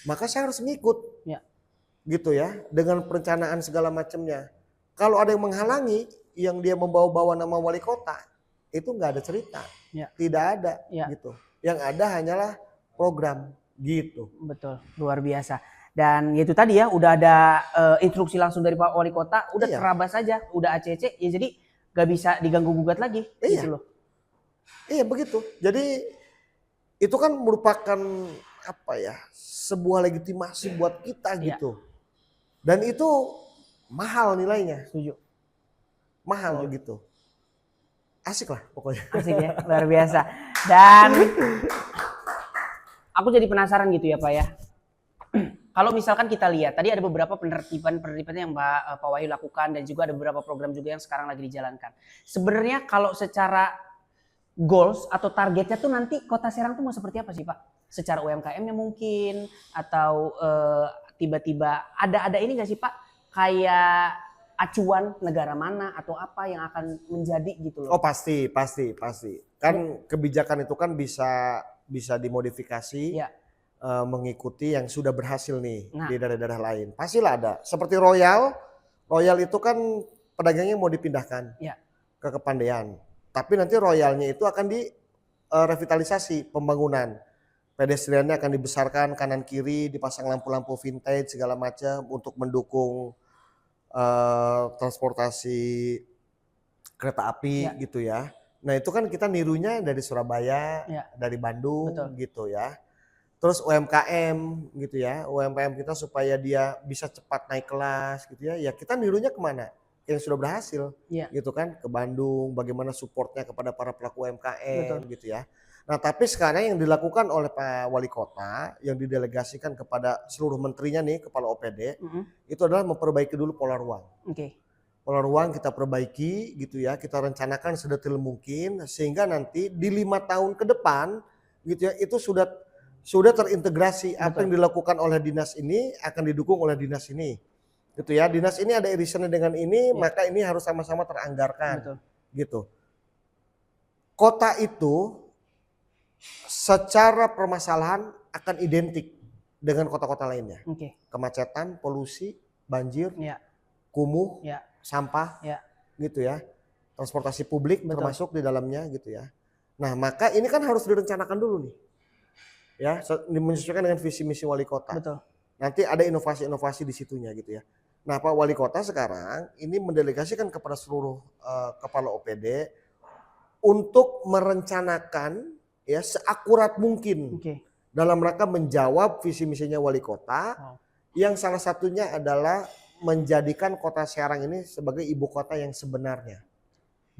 maka saya harus ngikut. Ya. Gitu ya, dengan perencanaan segala macamnya. Kalau ada yang menghalangi, yang dia membawa-bawa nama wali kota, itu nggak ada cerita. Ya. Tidak ada gitu. Yang ada hanyalah program gitu. Betul, luar biasa. Dan itu tadi ya, udah ada instruksi langsung dari Pak Wali Kota, udah terabas saja, udah ACC, ya jadi gak bisa diganggu gugat lagi. Iya. Gitu loh. Iya begitu. Jadi itu kan merupakan apa ya, sebuah legitimasi buat kita gitu. Dan itu mahal nilainya. Setuju. Mahal gitu. Asik lah pokoknya. Asik ya, luar biasa. Dan aku jadi penasaran gitu ya Pak ya. Kalau misalkan kita lihat, tadi ada beberapa penertiban yang Pak Wahyu lakukan dan juga ada beberapa program juga yang sekarang lagi dijalankan. Sebenarnya kalau secara goals atau targetnya tuh nanti Kota Serang tuh mau seperti apa sih Pak? Secara UMKM-nya mungkin atau tiba-tiba ada ini nggak sih Pak? Kayak acuan negara mana atau apa yang akan menjadi gitu loh? Oh pasti. Kan kebijakan itu kan bisa dimodifikasi. Mengikuti yang sudah berhasil nih di daerah-daerah lain. Pastilah ada. Seperti Royal itu kan pedagangnya mau dipindahkan ke Kepandaian. Tapi nanti Royalnya itu akan direvitalisasi pembangunan. Pedestriannya akan dibesarkan kanan kiri, dipasang lampu-lampu vintage segala macam untuk mendukung transportasi kereta api gitu ya. Nah itu kan kita nirunya dari Surabaya, dari Bandung gitu ya. Terus UMKM gitu ya, UMKM kita supaya dia bisa cepat naik kelas gitu ya. Ya kita nirunya kemana? Yang sudah berhasil gitu kan, ke Bandung, bagaimana supportnya kepada para pelaku UMKM gitu ya. Nah tapi sekarang yang dilakukan oleh Pak Wali Kota, yang didelegasikan kepada seluruh menterinya nih, kepala OPD, itu adalah memperbaiki dulu pola ruang. Pola ruang kita perbaiki gitu ya, kita rencanakan sedetil mungkin sehingga nanti di 5 tahun ke depan gitu ya, itu sudah terintegrasi. Apa yang dilakukan oleh dinas ini akan didukung oleh dinas ini. Gitu ya. Dinas ini ada irisannya dengan ini, maka ini harus sama-sama teranggarkan. Gitu. Kota itu secara permasalahan akan identik dengan kota-kota lainnya. Kemacetan, polusi, banjir, Ya, kumuh, ya, sampah, ya. gitu ya. Transportasi publik Betul. termasuk di dalamnya gitu ya. Nah, maka ini kan harus direncanakan dulu nih. Ya, menyesuaikan dengan visi misi wali kota. Betul. Nanti ada inovasi-inovasi di situnya gitu ya. Nah, Pak Wali Kota sekarang ini mendelegasikan kepada seluruh kepala OPD untuk merencanakan ya seakurat mungkin Oke. dalam rangka menjawab visi misinya wali kota, Wow. yang salah satunya adalah menjadikan kota Serang ini sebagai ibu kota yang sebenarnya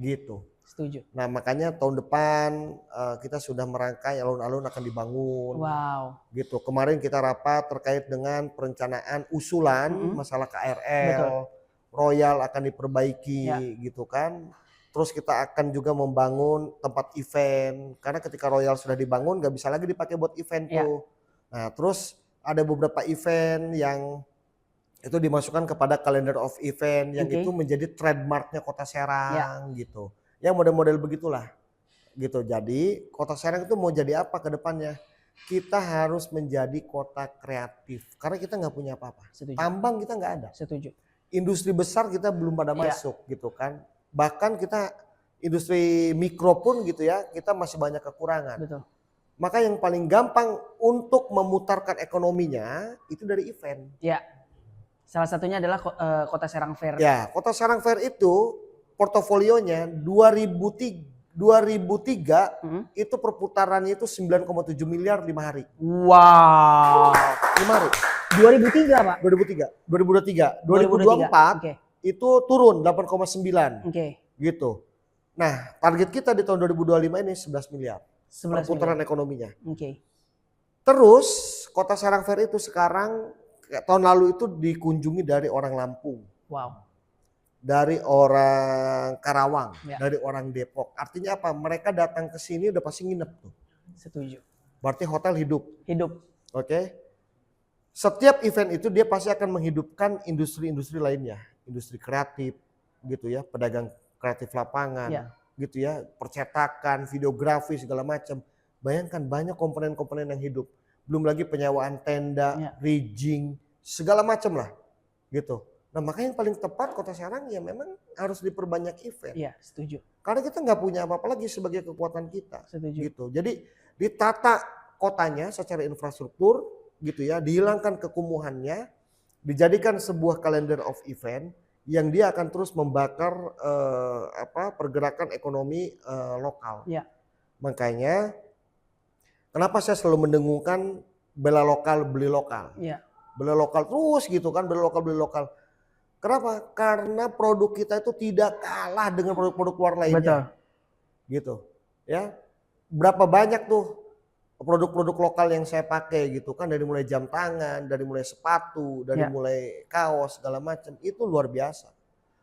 gitu. Setuju. Nah, makanya tahun depan kita sudah merangkai alun-alun akan dibangun. Wow. Gitu. Kemarin kita rapat terkait dengan perencanaan usulan masalah KRL, Betul. Royal akan diperbaiki Ya. gitu kan. Terus kita akan juga membangun tempat event karena ketika Royal sudah dibangun nggak bisa lagi dipakai buat event Ya. tuh. Nah, terus ada beberapa event yang itu dimasukkan kepada calendar of event yang Oke. itu menjadi trademarknya Kota Serang gitu. Yang model-model begitulah gitu. Jadi Kota Serang itu mau jadi apa ke depannya? Kita harus menjadi kota kreatif karena kita nggak punya apa-apa. Setuju. Tambang kita nggak ada. Setuju. Industri besar kita belum pada Iya. masuk gitu kan. Bahkan kita industri mikro pun gitu ya, kita masih banyak kekurangan. Betul. Maka yang paling gampang untuk memutarkan ekonominya itu dari event. Ya. Salah satunya adalah Kota Serang Fair. Ya, Kota Serang Fair itu portofolionya 2003 itu perputarannya itu 9,7 miliar 5 hari. Wow. 5 hari. 2003, Pak. 2023. 2024 Oke. itu turun 8,9 Oke. gitu. Nah, target kita di tahun 2025 ini 11 miliar 11 perputaran miliar. ekonominya. Oke. Terus Kota Serang Fair itu sekarang kayak tahun lalu itu dikunjungi dari orang Lampung, Wow. dari orang Karawang, Ya. dari orang Depok. Artinya apa? Mereka datang ke sini udah pasti nginep tuh. Setuju. Berarti hotel hidup. Hidup. Oke. Setiap event itu dia pasti akan menghidupkan industri-industri lainnya, industri kreatif gitu ya, pedagang kreatif lapangan Ya. gitu ya, percetakan, videografi segala macam. Bayangkan banyak komponen-komponen yang hidup. Belum lagi penyewaan tenda, Ya. rigging, segala macam lah gitu. Nah, makanya yang paling tepat Kota Serang ya memang harus diperbanyak event. Iya, setuju. Karena kita nggak punya apa-apa lagi sebagai kekuatan kita. Setuju. Gitu. Jadi ditata kotanya secara infrastruktur gitu ya, dihilangkan kekumuhannya, dijadikan sebuah calendar of event yang dia akan terus membakar pergerakan ekonomi lokal. Ya. Makanya kenapa saya selalu mendengungkan bela lokal beli lokal. Iya. Beli lokal terus gitu kan, beli lokal beli lokal. Kenapa? Karena produk kita itu tidak kalah dengan produk-produk luar lainnya. Betul. Gitu. Ya. Berapa banyak tuh produk-produk lokal yang saya pakai gitu kan, dari mulai jam tangan, dari mulai sepatu, dari Ya. mulai kaos segala macam, itu luar biasa.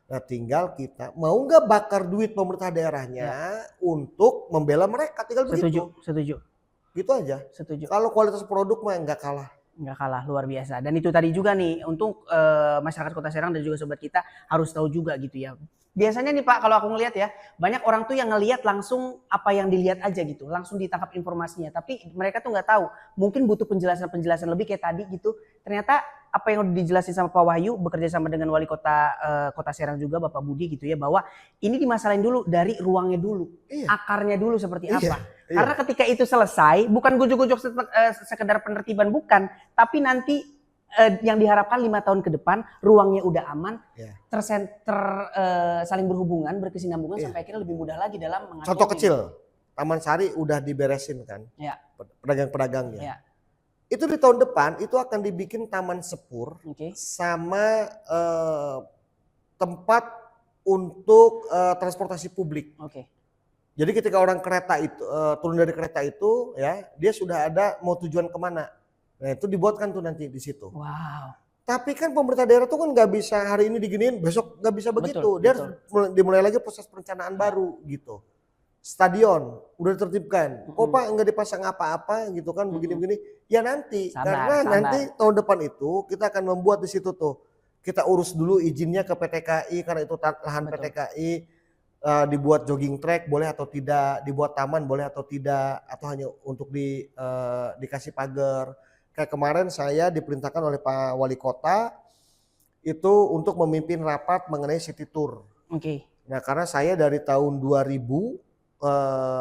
Nah, tinggal kita mau nggak bakar duit pemerintah daerahnya untuk membela mereka, tinggal Setuju. begitu. Setuju. Gitu aja. Setuju. Kalau kualitas produk mah nggak kalah. Nggak kalah, luar biasa. Dan itu tadi juga nih, untuk masyarakat Kota Serang dan juga sobat kita harus tahu juga gitu ya. Biasanya nih Pak, kalau aku ngelihat ya, banyak orang tuh yang ngelihat langsung apa yang dilihat aja gitu, langsung ditangkap informasinya. Tapi mereka tuh nggak tahu, mungkin butuh penjelasan-penjelasan lebih kayak tadi gitu. Ternyata apa yang udah dijelasin sama Pak Wahyu, bekerja sama dengan Wali Kota Kota Serang juga, Bapak Budi gitu ya, bahwa ini dimasalahin dulu dari ruangnya dulu, Iya. akarnya dulu seperti Iya, apa. iya. Karena ketika itu selesai, bukan gujuk-gujuk sekedar penertiban, bukan, tapi nanti yang diharapkan 5 tahun ke depan ruangnya udah aman, Iya. saling berhubungan, berkesinambungan, Iya. sampai akhirnya lebih mudah lagi dalam mengatur. Contoh kecil, Taman Sari udah diberesin kan, Ya. pedagang-pedagangnya. Ya. Itu di tahun depan itu akan dibikin taman sepur Oke. sama tempat untuk transportasi publik. Oke. Jadi ketika orang kereta itu turun dari kereta itu ya, dia sudah ada mau tujuan kemana. Nah, itu dibuatkan tuh nanti di situ. Wow. Tapi kan pemerintah daerah tuh kan nggak bisa hari ini diginiin, besok nggak bisa begitu. Betul, Dia betul. harus dimulai lagi proses perencanaan baru gitu. Stadion udah ditertibkan. Kok Pak nggak dipasang apa-apa gitu kan, begini-begini. Ya nanti, Sabar, karena sabar. nanti tahun depan itu kita akan membuat di situ tuh. Kita urus dulu izinnya ke PT KAI karena itu lahan Betul. PT KAI. Dibuat jogging track boleh atau tidak, dibuat taman boleh atau tidak, atau hanya untuk dikasih pagar. Kayak kemarin saya diperintahkan oleh Pak Wali Kota itu untuk memimpin rapat mengenai city tour. Oke. Nah, karena saya dari tahun 2000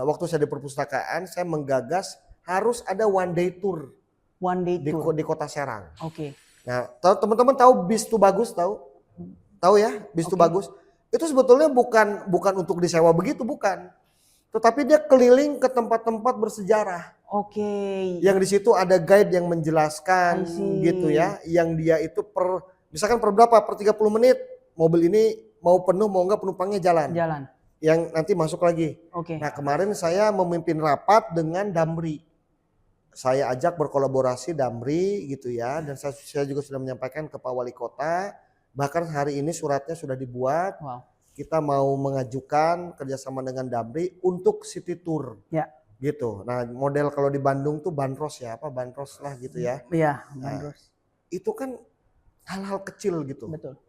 waktu saya di perpustakaan saya menggagas harus ada one day tour One day tour. di Kota Serang. Oke. Nah, teman-teman tahu Bis to Bagus tahu? Tahu ya, Bis to Oke. Bagus. Itu sebetulnya bukan untuk disewa begitu, bukan. Tetapi dia keliling ke tempat-tempat bersejarah. Oke. Yang di situ ada guide yang menjelaskan I see. gitu ya, yang dia itu misalkan per berapa? Per 30 menit mobil ini mau penuh mau enggak penumpangnya jalan. Jalan. Yang nanti masuk lagi. Oke. Nah, kemarin saya memimpin rapat dengan Damri. Saya ajak berkolaborasi Damri gitu ya, dan saya juga sudah menyampaikan ke Pak Wali Kota, bahkan hari ini suratnya sudah dibuat. Wow. Kita mau mengajukan kerjasama dengan Damri untuk city tour. Ya. Gitu. Nah, model kalau di Bandung tuh bandros ya, bandros lah gitu ya. Iya, Nah, bandros. itu kan hal-hal kecil gitu. Betul.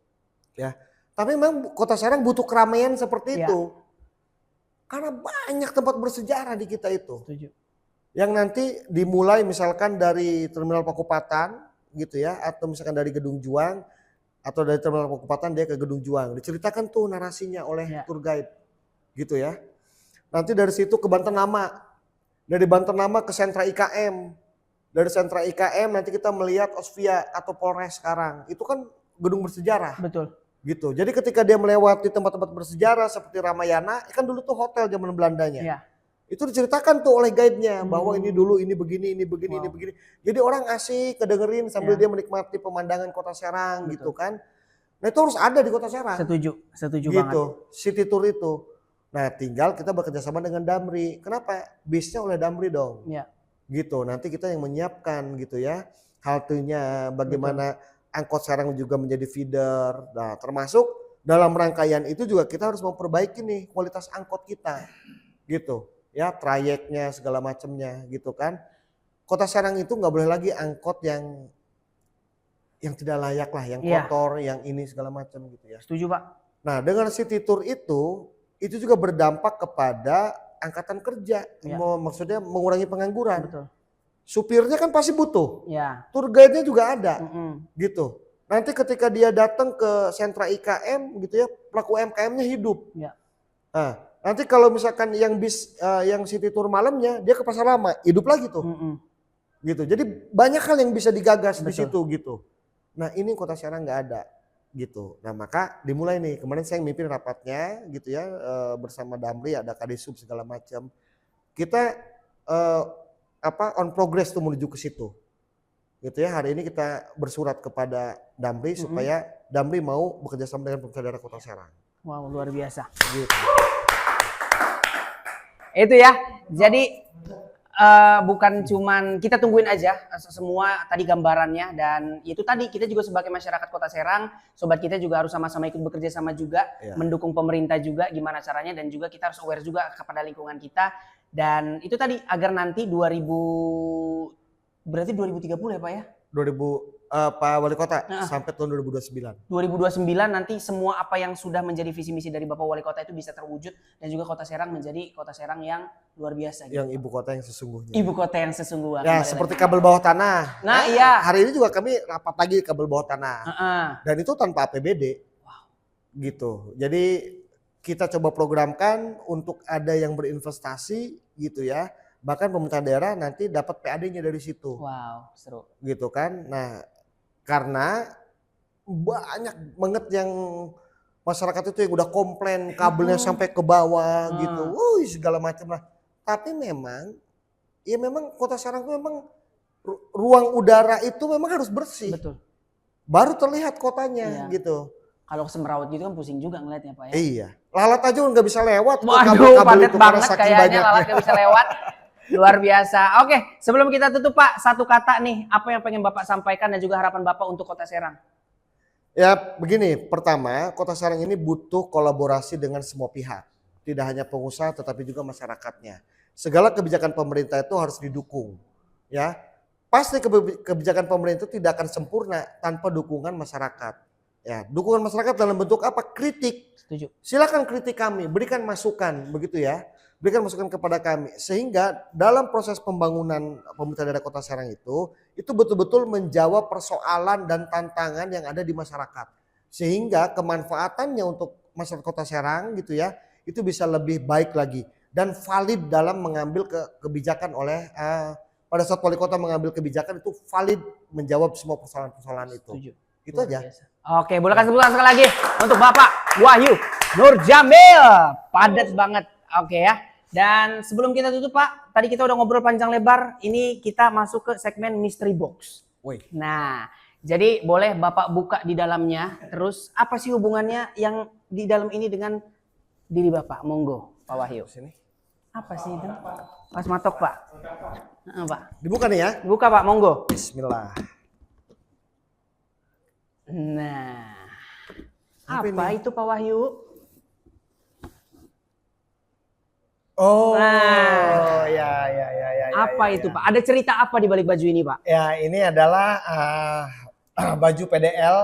Ya. Tapi memang Kota Serang butuh keramaian seperti Ya. itu. Karena banyak tempat bersejarah di kita itu. Setuju. Yang nanti dimulai misalkan dari Terminal Pakupatan gitu ya, atau misalkan dari Gedung Juang, atau dari Terminal Pakupatan dia ke Gedung Juang. Diceritakan tuh narasinya oleh Ya. tour guide gitu ya. Nanti dari situ ke Banten Lama. Dari Banten Lama ke sentra IKM. Dari sentra IKM nanti kita melihat Osvia atau Polres sekarang. Itu kan gedung bersejarah Betul. gitu. Jadi ketika dia melewati tempat-tempat bersejarah seperti Ramayana, kan dulu tuh hotel zaman Belandanya. Iya. Itu diceritakan tuh oleh guide-nya bahwa ini Hmm. dulu ini begini, ini begini, ini Wow. begini. Jadi orang asik kedengerin sambil Ya. dia menikmati pemandangan Kota Serang Betul. gitu kan. Nah, itu harus ada di Kota Serang. Setuju. Setuju Gitu, banget. city tour itu. Nah, tinggal kita bekerjasama dengan Damri. Kenapa? Bisnya oleh Damri dong. Iya. Gitu. Nanti kita yang menyiapkan gitu ya. Haltenya, bagaimana angkot Serang juga menjadi feeder. Nah, termasuk dalam rangkaian itu juga kita harus memperbaiki nih kualitas angkot kita. Gitu. Ya, trayeknya segala macamnya gitu kan. Kota Serang itu nggak boleh lagi angkot yang tidak layak lah, yang Iya. kotor, yang ini segala macam gitu ya. Setuju, Pak. Nah, dengan city tour itu juga berdampak kepada angkatan kerja. Ya. Maksudnya mengurangi pengangguran. Betul. Supirnya kan pasti butuh. Ya. Tour guide-nya juga ada Mm-mm. gitu. Nanti ketika dia datang ke sentra IKM gitu ya, pelaku UMKM-nya hidup. Ya. Nah, nanti kalau misalkan yang yang city tour malamnya dia ke Pasar Lama, hidup lagi tuh. Mm-mm. Gitu. Jadi banyak hal yang bisa digagas di Betul. situ gitu. Nah, ini Kota Serang nggak ada gitu. Nah, maka dimulai nih. Kemarin saya mimpin rapatnya gitu ya, bersama Damri, ada Kadisub segala macam. Kita on progress tuh menuju ke situ. Gitu ya. Hari ini kita bersurat kepada Damri supaya Damri mau bekerja sama dengan pemerintah daerah Kota Serang. Wow, luar biasa. Gitu. Itu ya. Jadi bukan cuman kita tungguin aja semua tadi gambarannya, dan itu tadi kita juga sebagai masyarakat Kota Serang, sobat kita juga harus sama-sama ikut bekerja sama juga, Ya. mendukung pemerintah juga gimana caranya, dan juga kita harus aware juga kepada lingkungan kita. Dan itu tadi agar nanti 2030 ya Pak ya? 2000 Pak Wali Kota Nah. sampai tahun 2029. 2029 nanti semua apa yang sudah menjadi visi misi dari Bapak Wali Kota itu bisa terwujud, dan juga Kota Serang menjadi Kota Serang yang luar biasa gitu. Yang ibu kota yang sesungguhnya. Ibu kota yang sesungguhnya. Ya, Kembali seperti lagi. kabel bawah tanah. Nah, iya. Hari ini juga kami rapat lagi kabel bawah tanah. Heeh. Dan itu tanpa APBD. Gitu. Jadi kita coba programkan untuk ada yang berinvestasi gitu ya. Bahkan pemerintah daerah nanti dapat PAD-nya dari situ. Wow, seru. Gitu kan. Nah, karena banyak banget yang masyarakat itu yang udah komplain kabelnya sampai ke bawah gitu. Segala macam lah. Tapi memang Kota Serang itu memang ruang udara itu memang harus bersih. Betul. Baru terlihat kotanya Iya. gitu. Kalau semrawut gitu kan pusing juga ngeliatnya Pak ya. Iya. Lalat aja nggak bisa lewat. tuh Waduh, kabel-kabel padat itu karena banget saking kayaknya banyaknya. lalat gak bisa lewat. Luar biasa. Oke, sebelum kita tutup Pak, satu kata nih, apa yang pengen Bapak sampaikan dan juga harapan Bapak untuk Kota Serang? Ya begini, pertama Kota Serang ini butuh kolaborasi dengan semua pihak. Tidak hanya pengusaha tetapi juga masyarakatnya. Segala kebijakan pemerintah itu harus didukung. Ya, pasti kebijakan pemerintah itu tidak akan sempurna tanpa dukungan masyarakat. Ya, dukungan masyarakat dalam bentuk apa? Kritik. Setuju. Silakan kritik kami, berikan masukan, begitu ya. Berikan masukan kepada kami sehingga dalam proses pembangunan pemerintah daerah Kota Serang itu betul-betul menjawab persoalan dan tantangan yang ada di masyarakat. Sehingga kemanfaatannya untuk masyarakat Kota Serang gitu ya, itu bisa lebih baik lagi dan valid dalam mengambil kebijakan oleh pada saat wali kota mengambil kebijakan itu valid menjawab semua persoalan-persoalan itu. Setuju. Itu aja. Oke, boleh kasih tepuk tangan sekali lagi untuk Bapak Wahyu Nurjamil. Padat banget. Oke ya. Dan sebelum kita tutup Pak, tadi kita udah ngobrol panjang lebar. Ini kita masuk ke segmen mystery box. Woi. Nah, jadi boleh Bapak buka di dalamnya. Terus apa sih hubungannya yang di dalam ini dengan diri Bapak? Monggo, Pak Wahyu. Sini. Apa sih itu? Pas matok Pak. Pak. Dibuka nih ya. Buka Pak, monggo. Bismillah. Nah, Apa apa ini? itu Pak Wahyu? Oh, Nah. ya. Apa itu Pak? Ada cerita apa di balik baju ini Pak? Ya, ini adalah baju PDL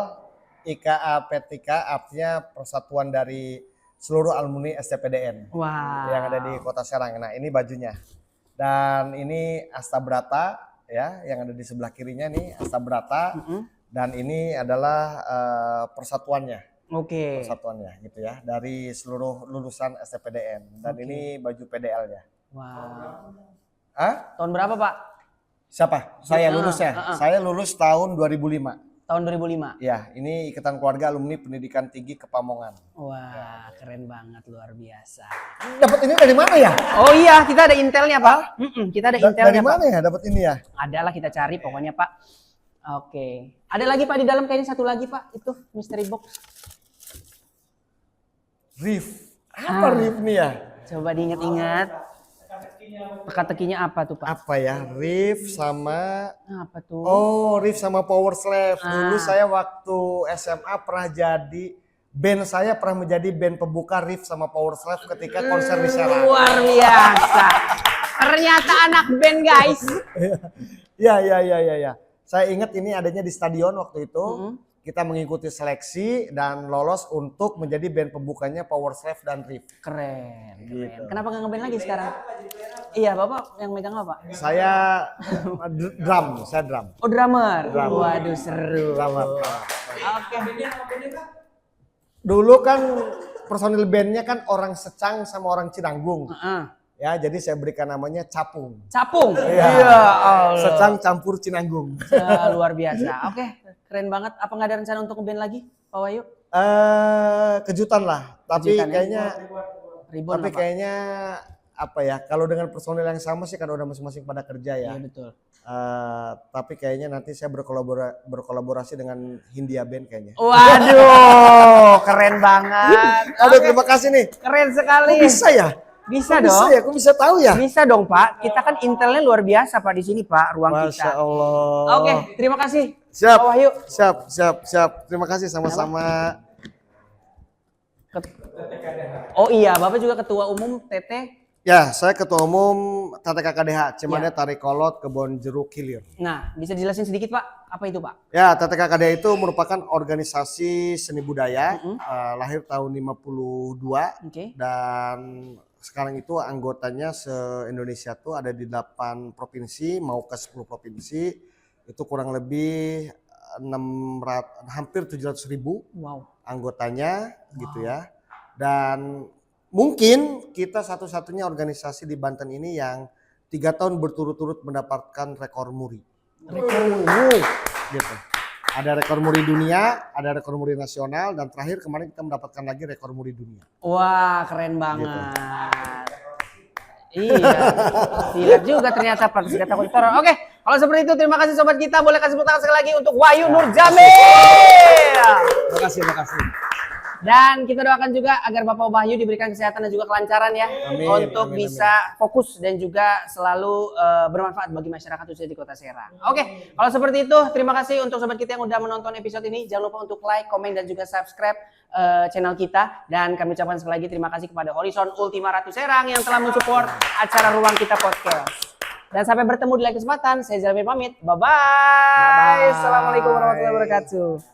IKA Petika, artinya persatuan dari seluruh alumni STPDN Wow. yang ada di Kota Serang. Nah, ini bajunya. Dan ini Astabrata ya, yang ada di sebelah kirinya nih Astabrata. Dan ini adalah persatuannya. Oke. Persatuannya gitu ya, dari seluruh lulusan STPDN. Dan ini baju PDL-nya. Wow. Hah? Tahun berapa Pak? Siapa? Saya lulusnya. Saya lulus tahun 2005. Tahun 2005. Ya, ini Ikatan Keluarga Alumni Pendidikan Tinggi Kepamongan. Wah, keren banget, luar biasa. Dapat ini dari mana ya? Oh iya, kita ada intelnya Pak. Kita ada intelnya Dari Pak. mana ya dapat ini ya? Adalah kita cari pokoknya Pak. Oke. Ada lagi Pak di dalam, kayaknya satu lagi Pak. Itu mystery box. Riff. Apa riff nih ya? Coba diingat-ingat. Teka-tekinya apa tuh Pak? Apa ya? Riff sama Apa tuh? oh, riff sama Power Slave. Dulu saya waktu SMA pernah jadi band, saya pernah menjadi band pembuka Riff sama Power Slave ketika konser di Serang. Luar biasa. Ternyata anak band guys. Ya. Saya ingat ini adanya di stadion waktu itu. Kita mengikuti seleksi dan lolos untuk menjadi band pembukanya Power Slave dan Riff. Keren. Gitu. Kenapa nggak ngeband lagi sekarang? Iya, Bapak yang megang apa? Saya drum, saya drum. Oh, drummer. Drummer. Waduh, seru. Drummer. Oke. Dulu kan personil bandnya kan orang Secang sama orang Cinanggung. Ya, jadi saya berikan namanya Capung. Capung. Iya. Allah. Secang campur Cinanggung. Luar biasa. Oke, keren banget. Apa nggak ada rencana untuk ngeband lagi, Pak Wahyu? Kejutan lah, tapi Kejutan ya? kayaknya Ribbon tapi apa? kayaknya apa ya? Kalau dengan personil yang sama sih kan udah masing-masing pada kerja ya. Iya betul. Tapi kayaknya nanti saya berkolaborasi dengan Hindia Band kayaknya. Waduh, keren banget. Aduh, Oke, terima kasih nih. keren sekali. Kok bisa ya? Bisa Kok dong. Bisa ya? Kok bisa tahu ya? Bisa dong Pak. Kita kan intelnya luar biasa Pak di sini Pak, ruang Masya kita. Allah. Oke, terima kasih. Siap. Pak Wahyu. Siap. Terima kasih sama-sama. Oh iya, Bapak juga ketua umum TT. Ya, saya ketua umum TTKKDH Cimandia Ya. Tarikolot Kebon Jeruk Hilir. Nah, bisa dijelasin sedikit Pak, apa itu Pak? Ya, TTKKDH itu merupakan organisasi seni budaya, lahir tahun 52 Oke. dan sekarang itu anggotanya se-Indonesia tuh ada di 8 provinsi, mau ke 10 provinsi, itu kurang lebih 600, hampir 700.000 Wow. anggotanya gitu ya. Dan mungkin kita satu-satunya organisasi di Banten ini yang 3 tahun berturut-turut mendapatkan rekor muri. Gitu. Ada rekor muri dunia, ada rekor muri nasional, dan terakhir kemarin kita mendapatkan lagi rekor muri dunia. Wah, keren banget. Iya, silat juga ternyata Pak senjata kontor. Oke, kalau seperti itu terima kasih sobat kita. Boleh kasih tepuk tangan sekali lagi untuk Wahyu Nurjamil. Terima kasih. Dan kita doakan juga agar Bapak Wahyu diberikan kesehatan dan juga kelancaran ya. Amin, untuk amin, bisa fokus dan juga selalu bermanfaat bagi masyarakat khususnya di Kota Serang. Oke, kalau seperti itu terima kasih untuk sobat kita yang udah menonton episode ini. Jangan lupa untuk like, komen dan juga subscribe channel kita. Dan kami ucapkan sekali lagi terima kasih kepada Horizon Ultima Ratu Serang yang telah mensupport acara Ruang Kita Podcast. Dan sampai bertemu di lain kesempatan, saya Zalmi pamit. Bye-bye. Assalamualaikum warahmatullahi wabarakatuh.